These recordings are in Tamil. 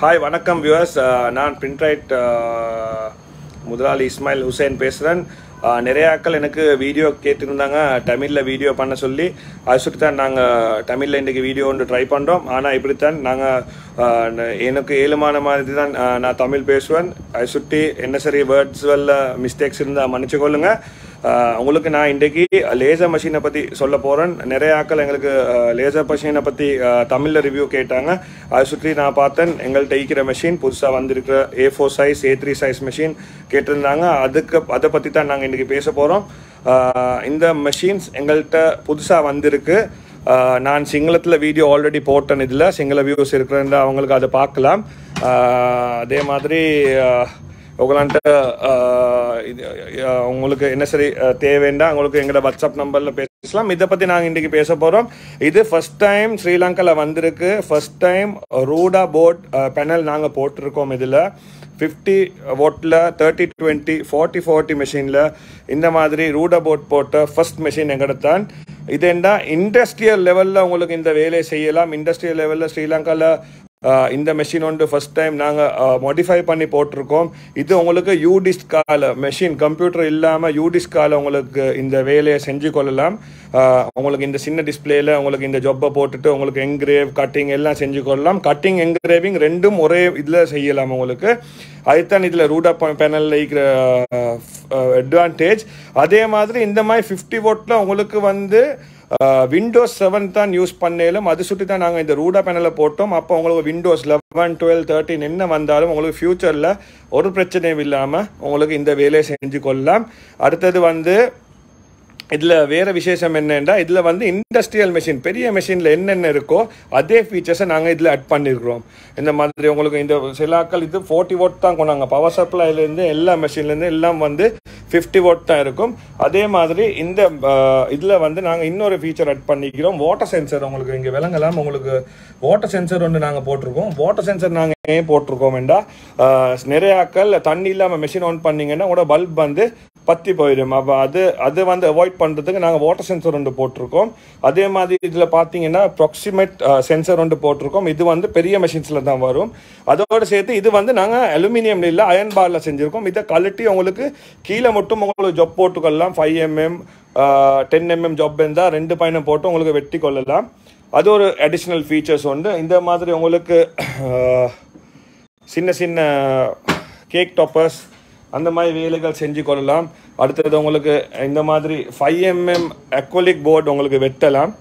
Hi, வணக்கம் viewers. நான் பிரிண்ட் முதலாளி இஸ்மாயில் ஹுசைன் பேசுகிறேன். நிறைய ஆட்கள் எனக்கு வீடியோ கேட்டுருந்தாங்க, தமிழில் வீடியோ பண்ண சொல்லி. அது சுற்றி தான் நாங்கள் தமிழில் இன்றைக்கி வீடியோ ஒன்று ட்ரை பண்ணுறோம். ஆனால் இப்படித்தான் நாங்கள் எனக்கு ஏழுமான மாதிரி தான் நான் தமிழ் பேசுவேன். அது சுற்றி என்ன சரி வேர்ட்ஸ் மிஸ்டேக்ஸ் இருந்தால் மன்னிச்சுக்கொள்ளுங்க. உங்களுக்கு நான் இன்றைக்கி லேசர் மெஷினை பற்றி சொல்ல போகிறேன். நிறைய ஆட்கள் எங்களுக்கு லேசர் மெஷினை பற்றி தமிழில் ரிவ்யூ கேட்டாங்க. அதை சுற்றி நான் பார்த்தேன், எங்கள்கிட்ட இருக்கிற மெஷின் புதுசாக வந்திருக்கிற A4 size A3 size machine கேட்டிருந்தாங்க. அதை பற்றி தான் நாங்கள் இன்றைக்கி பேச போகிறோம். இந்த மெஷின்ஸ் எங்கள்கிட்ட புதுசாக வந்திருக்கு. நான் சிங்களத்தில் வீடியோ ஆல்ரெடி போட்டேன். இதில் சிங்கள வியூஸ் இருக்கிற அவங்களுக்கு அதை பார்க்கலாம். அதே மாதிரி உங்களான்ட்ட உங்களுக்கு என்ன சரி தேவைண்டா உங்களுக்கு எங்களோட வாட்ஸ்அப் நம்பரில் பேசலாம். இதை பற்றி நாங்கள் இன்றைக்கி பேச போகிறோம். இது ஃபர்ஸ்ட் டைம் ஸ்ரீலங்காவில் வந்திருக்கு. ஃபர்ஸ்ட் டைம் ரூடா போர்ட் பேனல் நாங்கள் போட்டிருக்கோம். இதில் 50 வாட்டில் 30-20 40-40 மெஷினில் இந்த மாதிரி ரூடா போர்ட் போட்ட ஃபர்ஸ்ட் மெஷின் எங்கள்கிட்ட தான். இது என்ன இண்டஸ்ட்ரியல் லெவலில் உங்களுக்கு இந்த வேலையை செய்யலாம். இண்டஸ்ட்ரியல் லெவலில் ஸ்ரீலங்காவில் இந்த மெஷின் ஒன்று ஃபர்ஸ்ட் டைம் நாங்கள் மாடிஃபை பண்ணி போட்டிருக்கோம். இது உங்களுக்கு யூடிஸ்கால மெஷின், கம்ப்யூட்டர் இல்லாமல் யூடிஸ்கால உங்களுக்கு இந்த வேலையை செஞ்சு கொள்ளலாம். உங்களுக்கு இந்த சின்ன டிஸ்பிளேல உங்களுக்கு இந்த ஜொப்பை போட்டுட்டு உங்களுக்கு என்கிரேவ் கட்டிங் எல்லாம் செஞ்சு கொள்ளலாம். கட்டிங் என்கிரேவிங் ரெண்டும் ஒரே இதில் செய்யலாம் உங்களுக்கு. அதுதான் இதில் ரூடா பேனலில் இருக்கிற அட்வான்டேஜ். அதே மாதிரி இந்த மாதிரி 50 வாட்டில் உங்களுக்கு வந்து விண்டோஸ் 7 தான் யூஸ் பண்ணலும். அது சுற்றி தான் நாங்கள் இந்த ரூடா பேனலில் போட்டோம். அப்போ உங்களுக்கு விண்டோஸ் 11, 12, 13 என்ன வந்தாலும் உங்களுக்கு ஃப்யூச்சரில் ஒரு பிரச்சனையும் இல்லாமல் உங்களுக்கு இந்த வேலையை செஞ்சு கொள்ளலாம். அடுத்தது வந்து இதில் வேறு விசேஷம் என்னென்னா, இதில் வந்து இண்டஸ்ட்ரியல் மெஷின் பெரிய மெஷினில் என்னென்ன இருக்கோ அதே ஃபீச்சர்ஸை நாங்கள் இதில் அட் பண்ணியிருக்கிறோம். இந்த மாதிரி உங்களுக்கு இந்த சிலாக்கள் இது 40 வாட் தான் கொண்டாங்க. பவர் சப்ளைலேருந்து எல்லா மெஷின்லேருந்து எல்லாம் வந்து 50 வாட் தான் இருக்கும். அதே மாதிரி இந்த இதில் வந்து நாங்கள் இன்னொரு ஃபீச்சர் அட் பண்ணிக்கிறோம். வாட்டர் சென்சர் உங்களுக்கு இங்கே விளங்கலாம். உங்களுக்கு வாட்டர் சென்சர் ஒன்று நாங்கள் போட்டிருக்கோம். வாட்டர் சென்சர் நாங்கள் ஏன் போட்டிருக்கோம்டா, நிறைய ஆட்கள் தண்ணி இல்லாமல் மெஷின் ஆன் பண்ணிங்கன்னா உங்களோட பல்ப் வந்து பற்றி போயிடும். அப்போ அது வந்து அவாய்ட் பண்ணுறதுக்கு நாங்கள் வாட்டர் சென்சர் ஒன்று போட்டிருக்கோம். அதே மாதிரி இதில் பார்த்தீங்கன்னா ப்ராக்சிமேட் சென்சர் ஒன்று போட்டிருக்கோம். இது வந்து பெரிய மெஷின்ஸில் தான் வரும். அதோடு சேர்த்து இது வந்து நாங்கள் அலுமினியம்ல இல்லை அயன் பார்ல செஞ்சுருக்கோம். இதை கழட்டி உங்களுக்கு கீழே மட்டும் உங்களுக்கு ஜப் போட்டுக்கொள்ளலாம். 5 mm 10 mm ஜப் இருந்தால் 2 பயணம் போட்டு உங்களுக்கு வெட்டி கொள்ளலாம். அது ஒரு அடிஷ்னல் ஃபீச்சர்ஸ் உண்டு. இந்த மாதிரி உங்களுக்கு சின்ன சின்ன கேக் டாப்பர்ஸ் அந்த மாதிரி வேலைகள் செஞ்சு கொள்ளலாம். அடுத்தது உங்களுக்கு இந்த மாதிரி 5 mm acrylic போர்டு உங்களுக்கு வெட்டலாம்.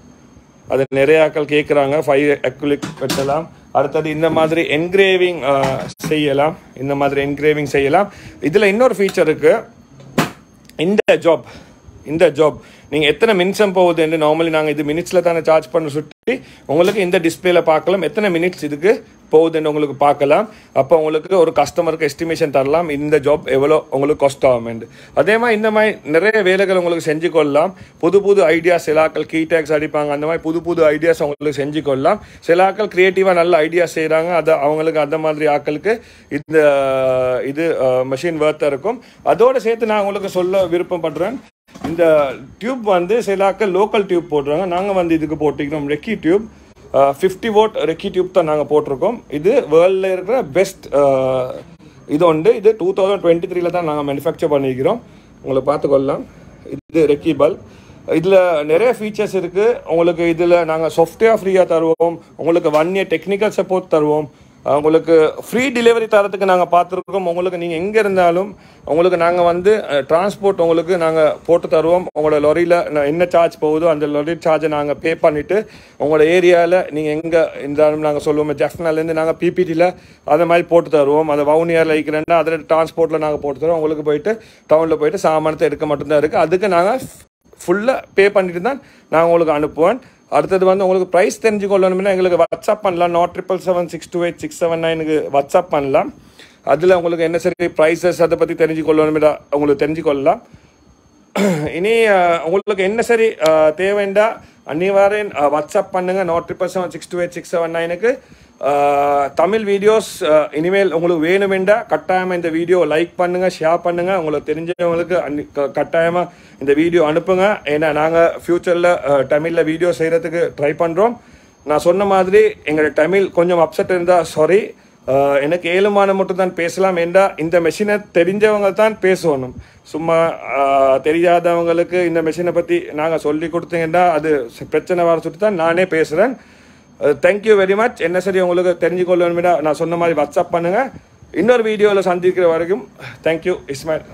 அது நிறைய ஆட்கள் கேட்குறாங்க. 5 acrylic வெட்டலாம். அடுத்தது இந்த மாதிரி என்கிரேவிங் செய்யலாம். இந்த மாதிரி என்கிரேவிங் செய்யலாம். இதில் இன்னொரு ஃபீச்சர் இருக்குது. இந்த ஜாப் நீங்கள் எத்தனை மினிட்ஸம் போகுதுன்னு நார்மலி நாங்கள் இது மினிட்ஸில் தானே சார்ஜ் பண்ண சுட்டி உங்களுக்கு இந்த டிஸ்பிளேல பார்க்கலாம். எத்தனை மினிட்ஸ் இதுக்கு போகுதுன்னு உங்களுக்கு பார்க்கலாம். அப்போ உங்களுக்கு ஒரு கஸ்டமருக்கு எஸ்டிமேஷன் தரலாம் இந்த ஜாப் எவ்வளோ உங்களுக்கு காஸ்ட் ஆகுமெண்டு. அதே மாதிரி இந்த மாதிரி நிறைய வேலைகள் உங்களுக்கு செஞ்சு கொள்ளலாம். புது ஐடியாஸ் சிலாக்கள் கீ டேக்ஸ் அடிப்பாங்க. அந்த மாதிரி புது ஐடியாஸ் உங்களுக்கு செஞ்சு கொள்ளலாம். சிலாக்கள் க்ரியேட்டிவாக நல்ல ஐடியாஸ் செய்கிறாங்க. அது அவங்களுக்கு அந்த மாதிரி ஆட்களுக்கு இது மெஷின் ஒர்த்தாக இருக்கும். அதோடு சேர்த்து நான் உங்களுக்கு சொல்ல விருப்பப்படுறேன். இந்த டியூப் வந்து சிலாக்கள் லோக்கல் டியூப் போடுறாங்க. நாங்கள் வந்து இதுக்கு போட்டிக்கிறோம் ரெக்கி டியூப். 50 வாட் ரெக்கி டியூப் தான் நாங்கள் போட்டிருக்கோம். இது வேர்ல்டில் இருக்கிற பெஸ்ட் இது உண்டு. இது 2023 தான் நாங்கள் மேனுஃபேக்சர் பண்ணிக்கிறோம். உங்களை பார்த்துக்கொள்ளலாம். இது ரெக்கி பல்ப். இதில் நிறைய ஃபீச்சர்ஸ் இருக்குது. உங்களுக்கு இதில் நாங்கள் சாஃப்ட்வேர் ஃப்ரீயாக தருவோம். உங்களுக்கு 1 year டெக்னிக்கல் சப்போர்ட் தருவோம். உங்களுக்கு ஃப்ரீ டெலிவரி தரத்துக்கு நாங்கள் பார்த்துருக்கோம். உங்களுக்கு நீங்கள் எங்கே இருந்தாலும் உங்களுக்கு நாங்கள் வந்து டிரான்ஸ்போர்ட் உங்களுக்கு நாங்கள் போட்டு தருவோம். உங்களோட லொரியில் என்ன சார்ஜ் போகுதோ அந்த லொரி சார்ஜை நாங்கள் பே பண்ணிவிட்டு உங்களோட ஏரியாவில் நீங்கள் எங்கே இருந்தாலும் நாங்கள் சொல்லுவோம். ஜெஃப்னாலேருந்து நாங்கள் பிபிடியில் அந்த மாதிரி போட்டு தருவோம். அதை வவுனியரில் இருக்கிறேன்னா அதில் டிரான்ஸ்போர்ட்டில் நாங்கள் போட்டு தருவோம். உங்களுக்கு போயிட்டு டவுனில் போயிட்டு சாமானத்தை எடுக்க மட்டும்தான் இருக்குது. அதுக்கு நாங்கள் ஃபுல்லாக பே பண்ணிட்டு தான் நான் உங்களுக்கு அனுப்புவேன். அடுத்தது வந்து உங்களுக்கு ப்ரைஸ் தெரிஞ்சுக்கொள்ளணும்னா எங்களுக்கு வாட்ஸ்அப் பண்ணலாம். 777-628-679 வாட்ஸ்அப் பண்ணலாம். அதில் உங்களுக்கு என்ன சரி ப்ரைஸஸ் அதை பற்றி தெரிஞ்சுக்கொள்ளணும்னா உங்களுக்கு தெரிஞ்சுக்கொள்ளலாம். இனி உங்களுக்கு என்ன சரி தேவைண்டா அன்னிவாரன் வாட்ஸ்அப் பண்ணுங்கள். 777-628-679 தமிழ் வீடியோஸ் இனிமேல் உங்களுக்கு வேணுமெண்டா கட்டாயமாக இந்த வீடியோ லைக் பண்ணுங்கள், ஷேர் பண்ணுங்கள். உங்களுக்கு தெரிஞ்சவங்களுக்கு கட்டாயமாக இந்த வீடியோ அனுப்புங்க. ஏன்னா நாங்கள் ஃப்யூச்சரில் தமிழில் வீடியோ செய்கிறதுக்கு ட்ரை பண்ணுறோம். நான் சொன்ன மாதிரி எங்களோட தமிழ் கொஞ்சம் அப்செட் இருந்தால் சாரி. எனக்கு ஏழுமான மட்டும் தான் பேசலாம் ஏண்டா இந்த மெஷினை தெரிஞ்சவங்க தான் பேசணும். சும்மா தெரியாதவங்களுக்கு இந்த மெஷினை பற்றி நாங்கள் சொல்லி கொடுத்தீங்கன்னா அது பிரச்சனை வர சொல்லிட்டு தான் நானே பேசுகிறேன். Thank you very much. என்ன சரி உங்களுக்கு தெரிஞ்சுக்கொள்ளணும்னா நான் சொன்ன மாதிரி வாட்ஸ்அப் பண்ணுங்கள். இன்னொரு வீடியோவில் சந்திக்கிற வரைக்கும் தேங்க்யூ. இஸ்மாயில்.